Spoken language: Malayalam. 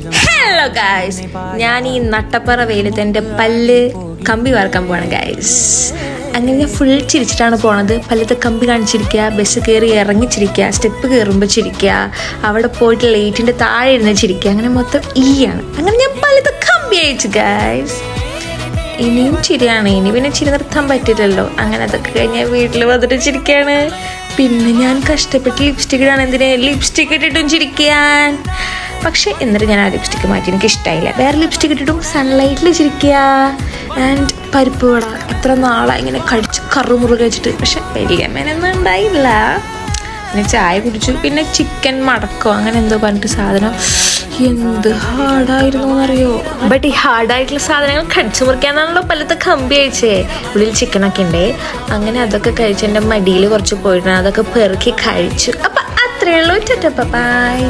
ഹലോ ഗൈസ്, ഞാൻ ഈ നട്ടപ്പറ വെയിലത്ത് എൻ്റെ പല്ല് കമ്പി വാർക്കാൻ പോവാണ് ഗൈസ്. അങ്ങനെ ഞാൻ ഫുൾ ചിരിച്ചിട്ടാണ് പോണത്. പല്ലത്തെ കമ്പി കാണിച്ചിരിക്കുക, ബസ് കയറി ഇറങ്ങിച്ചിരിക്കുക, സ്റ്റെപ്പ് കയറുമ്പോൾ ചിരിക്കുക, അവിടെ പോയിട്ട് ലൈറ്റിൻ്റെ താഴെ ഇരുന്ന് ചിരിക്കുക, അങ്ങനെ മൊത്തം ആണ്. അങ്ങനെ ഞാൻ പല്ലത്തെ കമ്പി അയച്ചു ഗൈസ്. ഇനിയും ചിരിയാണ്, ഇനി പിന്നെ ചിരി നിർത്താൻ പറ്റില്ലല്ലോ. അങ്ങനെ അതൊക്കെ കഴിഞ്ഞാൽ വീട്ടിൽ വന്നിട്ട് ചിരിക്കുകയാണ്. പിന്നെ ഞാൻ കഷ്ടപ്പെട്ട് ലിപ്സ്റ്റിക് ഇടാണ്. എന്തിനാ ലിപ്സ്റ്റിക് ഇട്ടിട്ടും ചിരിക്കാൻ. പക്ഷെ എന്നിട്ട് ഞാൻ ആ ലിപ്സ്റ്റിക്ക് മാറ്റി, എനിക്ക് ഇഷ്ടമായില്ല. വേറെ ലിപ്സ്റ്റിക് ഇട്ടിട്ടും സൺലൈറ്റിൽ ചിരിക്കുക. ആൻഡ് പരിപ്പ് വട എത്ര നാളായി ഇങ്ങനെ കഴിച്ച് കറുമുറു കഴിച്ചിട്ട്, പക്ഷെ വലിയ മേനൊന്നും ഉണ്ടായില്ല. പിന്നെ ചായ കുടിച്ചു. പിന്നെ ചിക്കൻ മടക്കോ അങ്ങനെ എന്തോ പറഞ്ഞിട്ട് സാധനം എന്ത് ഹാർഡായിരുന്നു എന്നറിയോ. ബട്ട് ഈ ഹാർഡായിട്ടുള്ള സാധനങ്ങൾ കടിച്ചു മുറിക്കാന്നാണല്ലോ പല്ലത്തെ കമ്പി അയച്ചേ. ഉള്ളിൽ ചിക്കനൊക്കെ ഉണ്ടേ. അങ്ങനെ അതൊക്കെ കഴിച്ച് എൻ്റെ മടിയിൽ കുറച്ച് പോയിട്ടാണ്, അതൊക്കെ പെറുക്കി കഴിച്ചു. അപ്പം അത്രയേ ഉള്ളൂ. ബൈ.